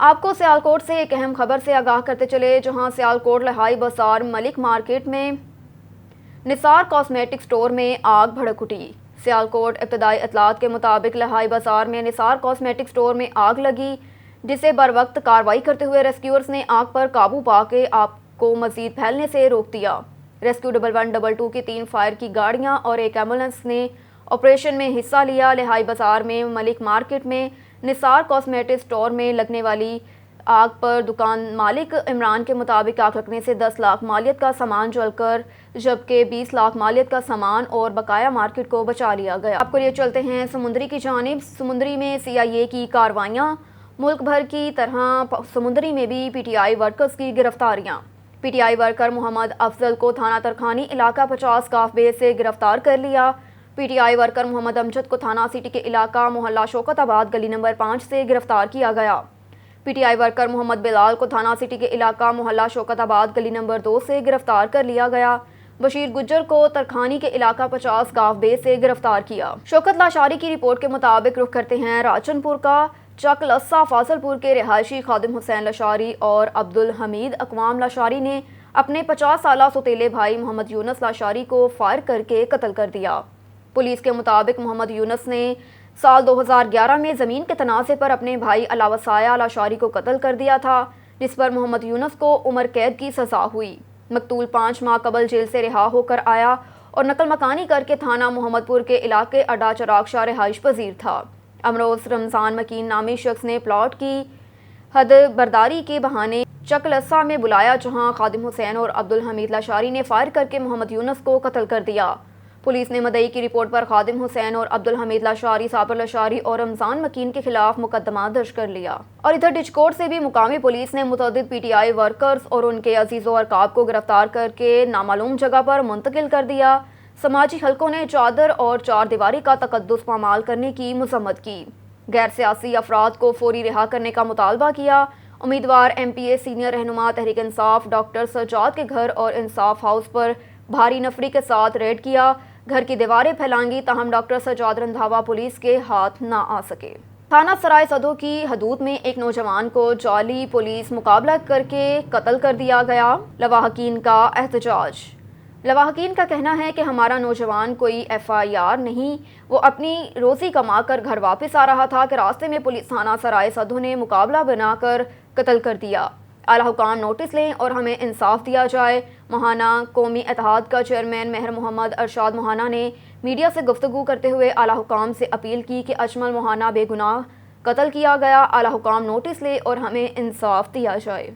آپ کو سیالکوٹ سے ایک اہم خبر سے آگاہ کرتے چلے، جہاں سیالکوٹ لہائی بازار ملک مارکیٹ میں نثار کاسمیٹک سٹور میں آگ بھڑک اٹھی۔ سیالکوٹ ابتدائی اطلاعات کے مطابق لہائی بازار میں نثار کاسمیٹک سٹور میں آگ لگی، جسے بروقت کارروائی کرتے ہوئے ریسکیورز نے آگ پر قابو پا کے آگ کو مزید پھیلنے سے روک دیا۔ ریسکیو 1122 کی 3 فائر کی گاڑیاں اور ایک ایمبولینس نے آپریشن میں حصہ لیا۔ لہائی بازار میں ملک مارکیٹ میں نثار کاسمیٹک سٹور میں لگنے والی آگ پر دکان مالک عمران کے مطابق آگ لگنے سے 10 لاکھ مالیت کا سامان جل کر جبکہ 20 لاکھ مالیت کا سامان اور بقایا مارکیٹ کو بچا لیا گیا۔ آپ کو لیے چلتے ہیں سمندری کی جانب۔ سمندری میں CIA کی کارروائیاں، ملک بھر کی طرح سمندری میں بھی PTI ورکرز کی گرفتاریاں۔ PTI ورکر محمد افضل کو تھانہ ترکھانی علاقہ 50 کاف بے سے گرفتار کر لیا۔ PTI ورکر محمد امجد کو تھانہ سٹی کے علاقہ محلہ شوکت آباد گلی نمبر 5 سے گرفتار کیا گیا۔ PTI ورکر محمد بلال کو تھانہ سٹی کے علاقہ محلہ شوکت آباد گلی نمبر 2 سے گرفتار کر لیا گیا۔ بشیر گجر کو ترکھانی کے علاقہ 50 کاف بے سے گرفتار کیا۔ شوکت لاشاری کی رپورٹ کے مطابق رخ کرتے ہیں راجن پور کا۔ چک لسہ فاضل پور کے رہائشی خادم حسین لاشاری اور عبدالحمید اقوام لاشاری نے اپنے 50 سالہ سوتیلے بھائی محمد یونس لاشاری کو فائر کر کے قتل کر دیا۔ پولیس کے مطابق محمد یونس نے سال 2011 میں زمین کے تنازع پر اپنے بھائی علاوہ سایہ لاشاری کو قتل کر دیا تھا، جس پر محمد یونس کو عمر قید کی سزا ہوئی۔ مقتول 5 ماہ قبل جیل سے رہا ہو کر آیا اور نقل مکانی کر کے تھانہ محمد پور کے علاقے اڈا چراغ شاہ رہائش پذیر تھا۔ امروز رمضان مکین نامی شخص نے پلاٹ کی حد برداری کے بہانے چک لسہ میں بلایا، جہاں خادم حسین اور عبدالحمید لاشاری نے فائر کر کے محمد یونس کو قتل کر دیا۔ پولیس نے مدعی کی رپورٹ پر خادم حسین اور عبدالحمید لاشاری، صابر لاشاری اور رمضان مکین کے خلاف مقدمہ درج کر لیا۔ اور ادھر ڈچکوٹ سے بھی مقامی پولیس نے متعدد PTI ورکرز اور ان کے عزیز و ارکاب کو گرفتار کر کے نامعلوم جگہ پر منتقل کر دیا۔ سماجی حلقوں نے چادر اور چار دیواری کا تقدس پامال کرنے کی مذمت کی۔ غیر سیاسی افراد کو فوری رہا کرنے کا مطالبہ کیا۔ امیدوار MPA سینئر رہنما تحریک انصاف ڈاکٹر سجاد کے گھر اور انصاف ہاؤس پر بھاری نفری کے ساتھ ریڈ کیا۔ گھر کی دیواریں پھیلانگی، تاہم ڈاکٹر سجاد رندھاوا پولیس کے ہاتھ نہ آ سکے۔ تھانہ سرائے صدو کی حدود میں ایک نوجوان کو جعلی پولیس مقابلہ کر کے قتل کر دیا گیا۔ لواحقین کا احتجاج۔ لواحقین کا کہنا ہے کہ ہمارا نوجوان کوئی FIR نہیں، وہ اپنی روزی کما کر گھر واپس آ رہا تھا کہ راستے میں پولیس تھانہ سرائے صدو نے مقابلہ بنا کر قتل کر دیا۔ اعلیٰ حکام نوٹس لیں اور ہمیں انصاف دیا جائے۔ ماہانہ قومی اتحاد کا چیئرمین مہر محمد ارشاد ماہانہ نے میڈیا سے گفتگو کرتے ہوئے اعلیٰ حکام سے اپیل کی کہ اجمل ماہانہ بے گناہ قتل کیا گیا، اعلیٰ حکام نوٹس لے اور ہمیں انصاف دیا جائے۔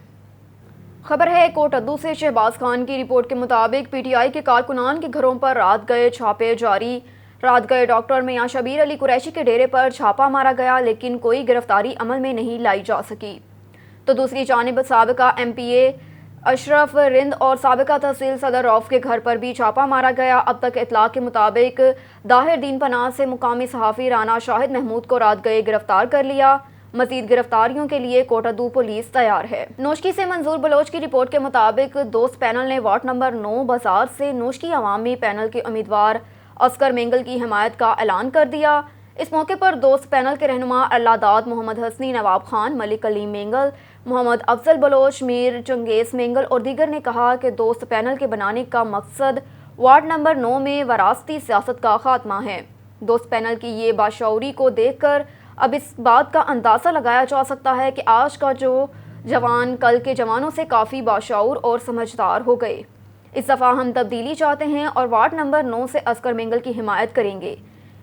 خبر ہے کوٹ ادو سے۔ شہباز خان کی رپورٹ کے مطابق PTI کے کارکنان کے گھروں پر رات گئے چھاپے جاری۔ رات گئے ڈاکٹر میاں شبیر علی قریشی کے ڈیرے پر چھاپا مارا گیا، لیکن کوئی گرفتاری عمل میں نہیں لائی جا سکی۔ تو دوسری جانب سابقہ MPA اشرف رند اور سابقہ تحصیل صدر رؤف کے گھر پر بھی چھاپا مارا گیا۔ اب تک اطلاع کے مطابق طاہر دین پناہ سے مقامی صحافی رانا شاہد محمود کو رات گئے گرفتار کر لیا۔ مزید گرفتاریوں کے لیے کوٹ ادو پولیس تیار ہے۔ نوشکی سے منظور بلوچ کی رپورٹ کے مطابق دوست پینل نے وارڈ نمبر 9 بازار سے نوشکی عوامی پینل کے امیدوار عسکر مینگل کی حمایت کا اعلان کر دیا۔ اس موقع پر دوست پینل کے رہنما اللہ داد محمد حسنی، نواب خان، ملک کلیم مینگل، محمد افضل بلوچ، میر چنگیز مینگل اور دیگر نے کہا کہ دوست پینل کے بنانے کا مقصد وارڈ نمبر 9 میں وراثتی سیاست کا خاتمہ ہے۔ دوست پینل کی یہ باشعوری کو دیکھ کر اب اس بات کا اندازہ لگایا جا سکتا ہے کہ آج کا جو جوان کل کے جوانوں سے کافی باشعور اور سمجھدار ہو گئے۔ اس دفعہ ہم تبدیلی چاہتے ہیں اور وارڈ نمبر 9 سے عسکر مینگل کی حمایت کریں گے۔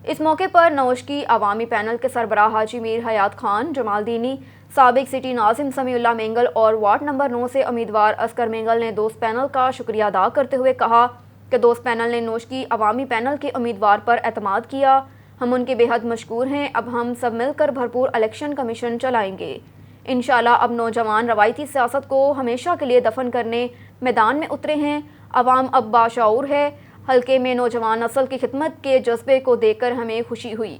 اس موقع پر نوشکی عوامی پینل کے سربراہ حاجی میر حیات خان جمال دینی، سابق سٹی ناظم سمیع اللہ مینگل اور وارڈ نمبر 9 سے امیدوار عسکر مینگل نے دوست پینل کا شکریہ ادا کرتے ہوئے کہا کہ دوست پینل نے نوشکی عوامی پینل کے امیدوار پر اعتماد کیا، ہم ان کے بے حد مشکور ہیں۔ اب ہم سب مل کر بھرپور الیکشن کمیشن چلائیں گے۔ انشاءاللہ اب نوجوان روایتی سیاست کو ہمیشہ کے لیے دفن کرنے میدان میں اترے ہیں۔ عوام اب باشعور ہے۔ حلقے میں نوجوان نسل کی خدمت کے جذبے کو دیکھ کر ہمیں خوشی ہوئی۔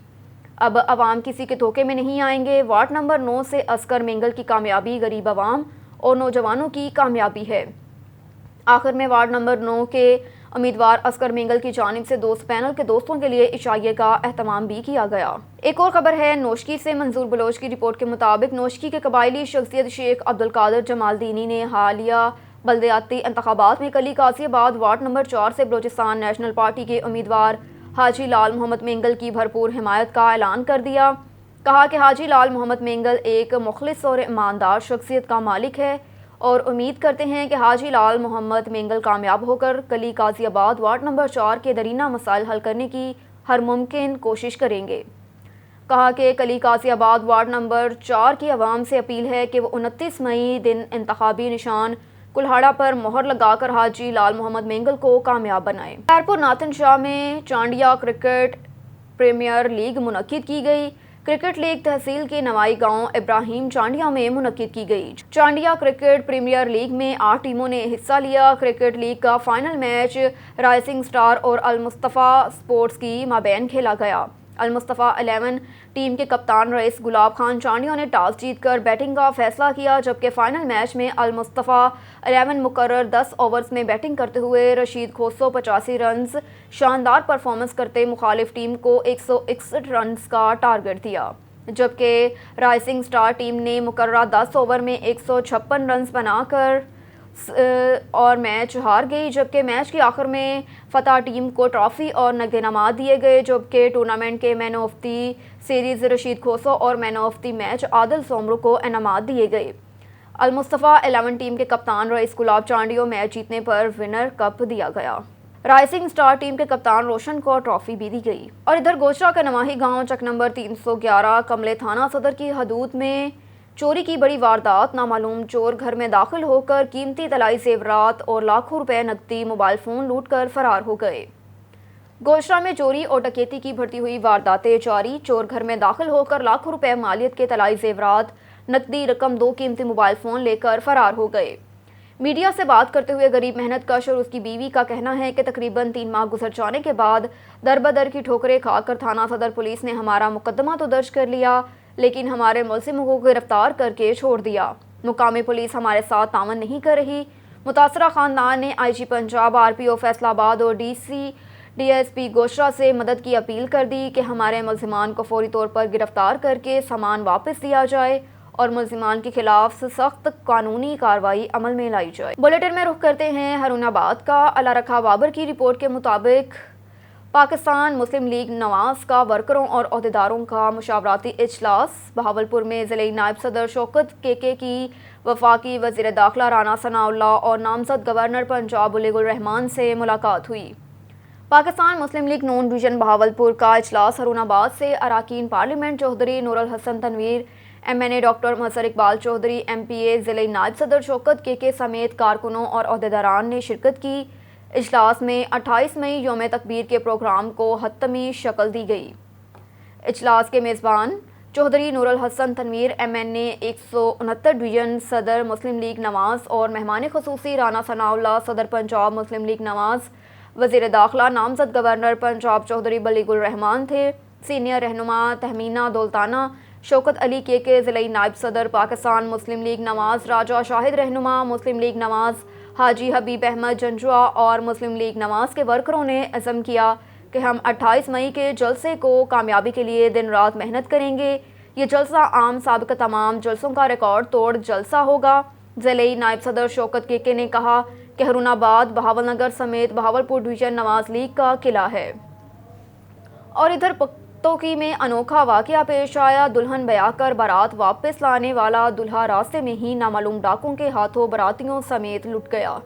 اب عوام کسی کے دھوکے میں نہیں آئیں گے۔ وارڈ نمبر 9 سے عسکر مینگل کی کامیابی غریب عوام اور نوجوانوں کی کامیابی ہے۔ آخر میں وارڈ نمبر 9 کے امیدوار اصغر مینگل کی جانب سے دوست پینل کے دوستوں کے لیے عشائیے کا اہتمام بھی کیا گیا۔ ایک اور خبر ہے نوشکی سے۔ منظور بلوچ کی رپورٹ کے مطابق نوشکی کے قبائلی شخصیت شیخ عبدالقادر جمال دینی نے حالیہ بلدیاتی انتخابات میں کلی قاضی آباد وارڈ نمبر 4 سے بلوچستان نیشنل پارٹی کے امیدوار حاجی لال محمد مینگل کی بھرپور حمایت کا اعلان کر دیا۔ کہا کہ حاجی لال محمد مینگل ایک مخلص اور ایماندار شخصیت کا مالک ہے اور امید کرتے ہیں کہ حاجی لال محمد مینگل کامیاب ہو کر کلی قاضی آباد وارڈ نمبر 4 کے درینہ مسائل حل کرنے کی ہر ممکن کوشش کریں گے۔ کہا کہ کلی قاضی آباد وارڈ نمبر 4 کی عوام سے اپیل ہے کہ وہ 29 مئی دن انتخابی نشان کلہاڑا پر مہر لگا کر حاجی لال محمد مینگل کو کامیاب بنائیں۔ خیرپور ناتن شاہ میں چانڈیا کرکٹ پریمیئر لیگ منعقد کی گئی۔ کرکٹ لیگ تحصیل کے نوائی گاؤں ابراہیم چانڈیا میں منعقد کی گئی۔ چانڈیا کرکٹ پریمیئر لیگ میں 8 ٹیموں نے حصہ لیا۔ کرکٹ لیگ کا فائنل میچ رائزنگ سٹار اور المصطفیٰ سپورٹس کی مابین کھیلا گیا۔ المصطفیٰ 11 ٹیم کے کپتان رئیس گلاب خان چانڈیا نے ٹاس جیت کر بیٹنگ کا فیصلہ کیا، جبکہ فائنل میچ میں المصطفیٰ 11 مقرر 10 اوورز میں بیٹنگ کرتے ہوئے رشید کھوسو 85 رنز شاندار پرفارمنس کرتے مخالف ٹیم کو 161 رنز کا ٹارگٹ دیا، جبکہ رائزنگ سٹار ٹیم نے مقررہ 10 اوور میں 156 رنز بنا کر اور میچ ہار گئی، جبکہ میچ کے آخر میں فتح ٹیم کو ٹرافی اور نقد انعامات دیے گئے، جبکہ ٹورنامنٹ کے man of the series Rasheed Khoso اور man of the match Adil Soomro کو انعامات دیے گئے۔ المصطفیٰ 11 ٹیم کے کپتان رئیس گلاب چانڈیو میچ جیتنے پر ونر کپ دیا گیا۔ رائزنگ سٹار ٹیم کے کپتان روشن کو ٹرافی بھی دی گئی۔ اور ادھر گوجرا کا نواحی گاؤں چک نمبر 311 کملے تھانہ صدر کی حدود میں چوری کی بڑی واردات۔ نامعلوم چور گھر میں داخل ہو کر قیمتی طلائی زیورات اور لاکھوں روپے نقدی موبائل فون لوٹ کر فرار ہو گئے۔ گوجرا میں چوری اور ڈکیتی کی بڑھتی ہوئی وارداتیں جاری۔ چور گھر میں داخل ہو کر لاکھوں روپے مالیت کے طلائی زیورات، نقدی رقم، 2 قیمتی موبائل فون لے کر فرار ہو گئے۔ میڈیا سے بات کرتے ہوئے غریب محنت کش اور اس کی بیوی کا کہنا ہے کہ تقریباً 3 ماہ گزر جانے کے بعد در بدر کی ٹھوکریں کھا کر تھانہ صدر پولیس نے ہمارا مقدمہ تو درج کر لیا، لیکن ہمارے ملزموں کو گرفتار کر کے چھوڑ دیا۔ مقامی پولیس ہمارے ساتھ تعاون نہیں کر رہی۔ متاثرہ خاندان نے آئی جی پنجاب، RPO فیصل آباد اور DSP گوجرا سے مدد کی اپیل کر دی کہ ہمارے ملزمان کو فوری طور پر گرفتار کر کے سامان واپس دیا جائے اور ملزمان کے خلاف سخت قانونی کارروائی عمل میں لائی جائے۔ بلیٹن میں رخ کرتے ہیں ہرون آباد کا۔ اللہ رکھا بابر کی رپورٹ کے مطابق پاکستان مسلم لیگ نواز کا ورکروں اور عہدیداروں کا مشاورتی اجلاس۔ بہاولپور میں ضلعی نائب صدر شوکت KK کی وفاقی وزیر داخلہ رانا ثناء اللہ اور نامزد گورنر پنجاب ولی الرحمان سے ملاقات ہوئی۔ پاکستان مسلم لیگ نون ڈویژن بہاولپور کا اجلاس ہرون آباد سے اراکین پارلیمنٹ چودھری نور الحسن تنویر، MNA ڈاکٹر مظہر اقبال چودھری، MPA ضلعی نائب صدر شوکت KK سمیت کارکنوں اور عہدیداران نے شرکت کی۔ اجلاس میں 28 مئی یوم تکبیر کے پروگرام کو حتمی شکل دی گئی۔ اجلاس کے میزبان چودھری نور الحسن تنویر، MNA 169 ڈویژن صدر مسلم لیگ نواز اور مہمان خصوصی رانا ثناء اللہ صدر پنجاب مسلم لیگ نواز، وزیر داخلہ نامزد گورنر پنجاب چودھری بلیغ الرحمان تھے۔ سینئر رہنما تہمینہ دولتانہ، شوکت علی KK ضلعی نائب صدر پاکستان مسلم لیگ نواز، راجہ شاہد رہنما مسلم لیگ نواز، حاجی حبیب احمد جنجوا اور مسلم لیگ نواز کے ورکروں نے عزم کیا کہ ہم 28 مئی کے جلسے کو کامیابی کے لیے دن رات محنت کریں گے۔ یہ جلسہ عام سابقہ تمام جلسوں کا ریکارڈ توڑ جلسہ ہوگا۔ ضلعی نائب صدر شوکت KK نے کہا کہ ہرون آباد، بہاول نگر سمیت بہاولپور ڈویژن نواز لیگ کا قلعہ ہے۔ اور ادھر توکی میں انوکھا واقعہ پیش آیا۔ دلہن بیاہ کر بارات واپس لانے والا دلہا راستے میں ہی نامعلوم ڈاکوؤں کے ہاتھوں براتیوں سمیت لٹ گیا۔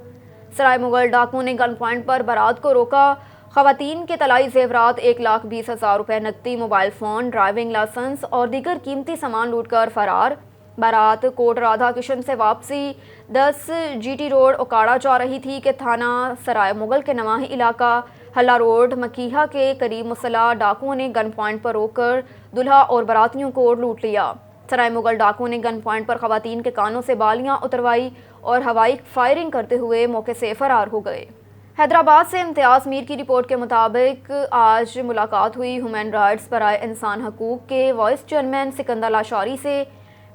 سرائے مغل ڈاکوؤں نے گن پوائنٹ پر بارات کو روکا۔ خواتین کے طلائی زیورات، 1,20,000 روپے نقدی، موبائل فون، ڈرائیونگ لائسنس اور دیگر قیمتی سامان لوٹ کر فرار۔ بارات کوٹ رادھا کشن سے واپسی 10 GT روڈ اوکاڑا جا رہی تھی کہ تھانہ سرائے مغل کے نواحی علاقہ ہلا روڈ مکیہا کے قریب مسلح ڈاکوؤں نے گن پوائنٹ پر روک کر دلہا اور براتیوں کو لوٹ لیا۔ سرائے مغل ڈاکوؤں نے گن پوائنٹ پر خواتین کے کانوں سے بالیاں اتروائی اور ہوائی فائرنگ کرتے ہوئے موقع سے فرار ہو گئے۔ حیدرآباد سے امتیاز میر کی رپورٹ کے مطابق آج ملاقات ہوئی ہیومن رائٹس برائے انسان حقوق کے وائس چیئرمین سکندر لاشاری سے۔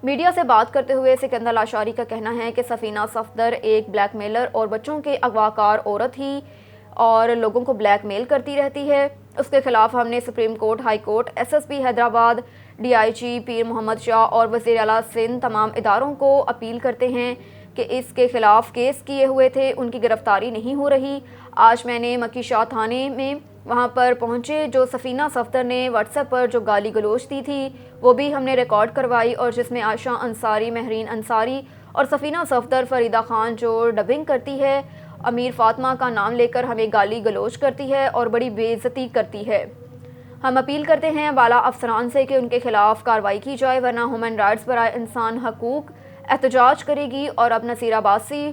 میڈیا سے بات کرتے ہوئے سکندر لاشاری کا کہنا ہے کہ سفینہ صفدر ایک بلیک میلر اور بچوں کے اغواکار عورت ہی اور لوگوں کو بلیک میل کرتی رہتی ہے۔ اس کے خلاف ہم نے supreme court, high court, S S P Hyderabad, D I G Pir Muhammad Shah اور وزیر اعلیٰ سندھ تمام اداروں کو اپیل کرتے ہیں کہ اس کے خلاف کیس کیے ہوئے تھے ان کی گرفتاری نہیں ہو رہی۔ آج میں نے مکی شاہ تھانے میں وہاں پر پہنچے، جو سفینہ صفدر نے واٹس ایپ پر جو گالی گلوچ دی تھی وہ بھی ہم نے ریکارڈ کروائی، اور جس میں عائشہ انصاری، مہرین انصاری اور سفینہ صفدر، فریدہ خان جو ڈبنگ کرتی ہے، امیر فاطمہ کا نام لے کر ہمیں گالی گلوچ کرتی ہے اور بڑی بے عزتی کرتی ہے۔ ہم اپیل کرتے ہیں بالا افسران سے کہ ان کے خلاف کارروائی کی جائے، ورنہ ہیومن رائٹس برائے انسان حقوق احتجاج کرے گی۔ اور اب نصیر عباسی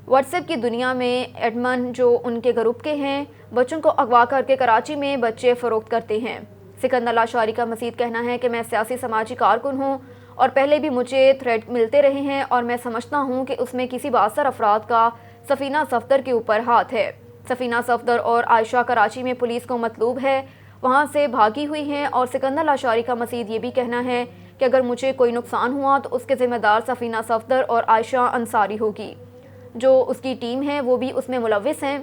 واٹس ایپ کی دنیا میں ایڈمن جو ان کے گروپ کے ہیں، بچوں کو اغوا کر کے کراچی میں بچے فروخت کرتے ہیں۔ سکندر لاشاری کا مزید کہنا ہے کہ میں سیاسی سماجی کارکن ہوں اور پہلے بھی مجھے تھریٹ ملتے رہے ہیں، اور میں سمجھتا ہوں کہ اس میں کسی بااثر افراد کا سفینہ صفدر کے اوپر ہاتھ ہے۔ سفینہ صفدر اور عائشہ کراچی میں پولیس کو مطلوب ہے، وہاں سے بھاگی ہوئی ہیں، اور سکندر لاشاری کا مزید یہ بھی کہنا ہے کہ اگر مجھے کوئی نقصان ہوا تو اس کے ذمہ دار سفینہ صفدر اور عائشہ انصاری ہوگی، جو اس کی ٹیم ہے وہ بھی اس میں ملوث ہیں،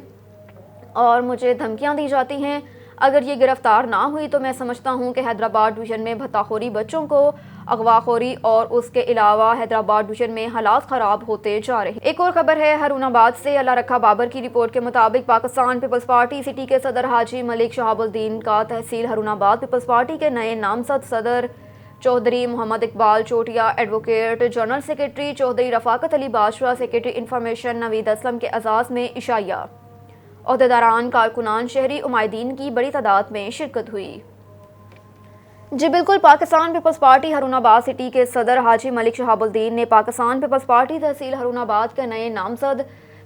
اور مجھے دھمکیاں دی جاتی ہیں۔ اگر یہ گرفتار نہ ہوئی تو میں سمجھتا ہوں کہ حیدرآباد ڈویژن میں بھتہ خوری، بچوں کو اغوا خوری اور اس کے علاوہ حیدرآباد ڈویژن میں حالات خراب ہوتے جا رہے ہیں۔ ایک اور خبر ہے ہارون آباد سے۔ اللہ رکھا بابر کی رپورٹ کے مطابق پاکستان پیپلز پارٹی سٹی کے صدر حاجی ملک شہاب الدین کا تحصیل ہارون آباد پیپلز پارٹی کے نئے نامزد صدر Chaudhry Muhammad Iqbal Chotia, advocate general secretary Chaudhry Rafaqat Ali بادشاہ، سیکرٹری انفارمیشن نوید اسلم کے اعزاز میں عشائیہ، عہدیداران، کارکنان، شہری عمائدین کی بڑی تعداد میں شرکت ہوئی۔ جی بالکل، پاکستان پیپلز پارٹی ہارون آباد سٹی کے صدر حاجی ملک شہاب الدین نے پاکستان پیپلز پارٹی تحصیل ہارون آباد کے نئے نامزد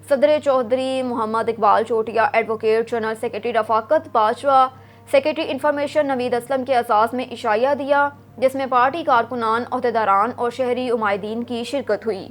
صدر Chaudhry Muhammad Iqbal Chotia, advocate general secretary رفاقت بادشاہ، سیکرٹری انفارمیشن نوید اسلم کے اعزاز میں عشائیہ دیا، جس میں پارٹی کارکنان، عہدیداران اور شہری عمائدین کی شرکت ہوئی۔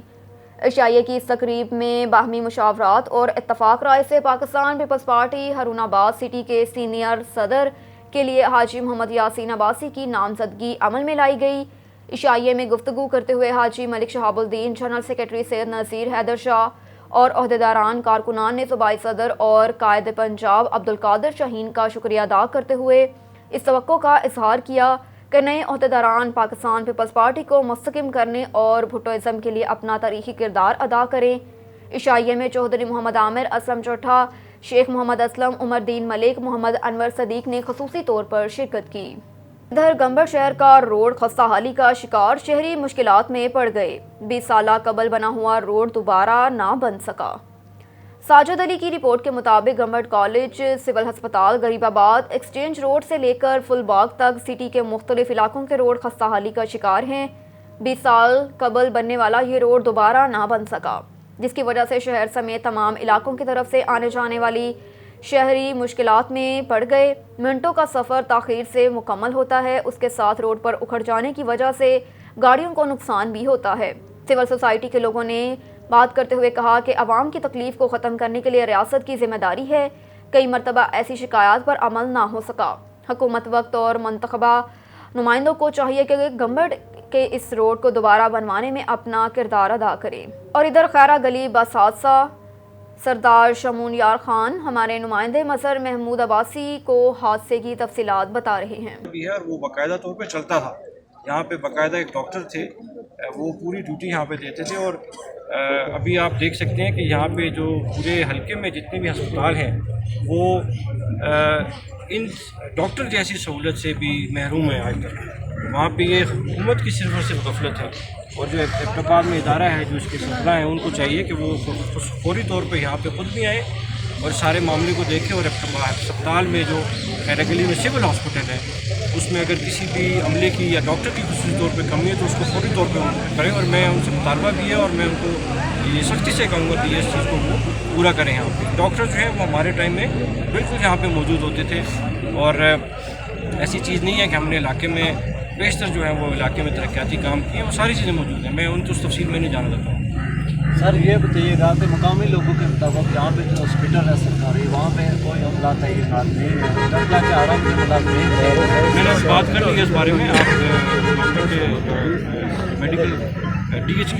عشائیہ کی اس تقریب میں باہمی مشاورات اور اتفاق رائے سے پاکستان پیپلز پارٹی ہارون آباد سٹی کے سینئر صدر کے لیے حاجی محمد یاسین عباسی کی نامزدگی عمل میں لائی گئی۔ عشائیہ میں گفتگو کرتے ہوئے حاجی ملک شہاب الدین، جنرل سیکرٹری سید نذیر حیدر شاہ اور عہدیداران کارکنان نے صوبائی صدر اور قائد پنجاب عبدالقادر شاہین کا شکریہ ادا کرتے ہوئے اس توقع کا اظہار کیا کہ نئے عہدیداران پاکستان پیپلز پارٹی کو مستحکم کرنے اور بھٹوازم کے لیے اپنا تاریخی کردار ادا کریں۔ عشائیہ میں چودھری محمد عامر، اسلم چوٹھا، شیخ محمد اسلم، عمر دین ملک، محمد انور صدیق نے خصوصی طور پر شرکت کی۔ ادھر گمبر شہر کا روڈ خستہ حالی کا شکار، شہری مشکلات میں پڑ گئے، 20 سالہ قبل بنا ہوا روڈ دوبارہ نہ بن سکا۔ ساجد علی کی رپورٹ کے مطابق گورنمنٹ کالج، سول ہسپتال، غریب آباد، ایکسچینج روڈ سے لے کر فل باغ تک سٹی کے مختلف علاقوں کے روڈ خستہ حالی کا شکار ہیں۔ 20 سال قبل بننے والا یہ روڈ دوبارہ نہ بن سکا، جس کی وجہ سے شہر سمیت تمام علاقوں کی طرف سے آنے جانے والی شہری مشکلات میں پڑ گئے۔ منٹوں کا سفر تاخیر سے مکمل ہوتا ہے، اس کے ساتھ روڈ پر اکھڑ جانے کی وجہ سے گاڑیوں کو نقصان بھی ہوتا ہے۔ سول سوسائٹی کے لوگوں نے بات کرتے ہوئے کہا کہ عوام کی تکلیف کو ختم کرنے کے لیے ریاست کی ذمہ داری ہے۔ کئی مرتبہ ایسی شکایات پر عمل نہ ہو سکا۔ حکومت وقت اور منتخبہ نمائندوں کو چاہیے کہ گمبڑ کے اس روڈ کو دوبارہ بنوانے میں اپنا کردار ادا کریں۔ اور ادھر خیرہ گلی بس حادثہ، سردار شمون یار خان ہمارے نمائندے مظہر محمود عباسی کو حادثے کی تفصیلات بتا رہے ہیں۔ وہ باقاعدہ طور پہ چلتا تھا، یہاں پہ باقاعدہ ایک ڈاکٹر تھے، وہ پوری ڈیوٹی یہاں پہ دیتے تھے، اور ابھی آپ دیکھ سکتے ہیں کہ یہاں پہ جو پورے حلقے میں جتنے بھی ہسپتال ہیں وہ ان ڈاکٹر جیسی سہولت سے بھی محروم ہیں آج تک۔ وہاں پہ یہ حکومت کی صرف اور صرف غفلت ہے، اور جو ایبٹاباد میں ادارہ ہے جو اس کے سربراہ ہیں ان کو چاہیے کہ وہ فوری طور پہ یہاں پہ خود بھی آئیں اور سارے معاملے کو دیکھیں، اور ہسپتال میں جو خیرہ گلی میں سول ہاسپٹل ہے اس میں اگر کسی بھی عملے کی یا ڈاکٹر کی خصوصی طور پہ کمی ہے تو اس کو فوری طور پہ کریں، اور میں ان سے مطالبہ بھی ہے اور میں ان کو یہ سختی سے کہوں گا کہ یہ اس چیز کو وہ پورا کریں۔ یہاں پہ ڈاکٹر جو ہیں وہ ہمارے ٹائم میں بالکل یہاں پہ موجود ہوتے تھے، اور ایسی چیز نہیں ہے کہ ہم نے علاقے میں بیشتر جو ہے وہ علاقے میں ترقیاتی کام کیے ہیں، وہ ساری چیزیں موجود ہیں، میں ان کی اس تفصیل میں نہیں جانا چاہتا ہوں۔ سر یہ بتائیے گا کہ مقامی لوگوں کے مطابق یہاں پہ جو ہاسپٹل ہے سرکاری، وہاں پہ کوئی عملہ تعینات نہیں ہے، درجہ کے آرام کے مطابق نہیں ہے۔ میں نے بات کر لی ہے اس بارے میں، آپ ڈاکٹر کے میڈیکل DHQ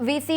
VC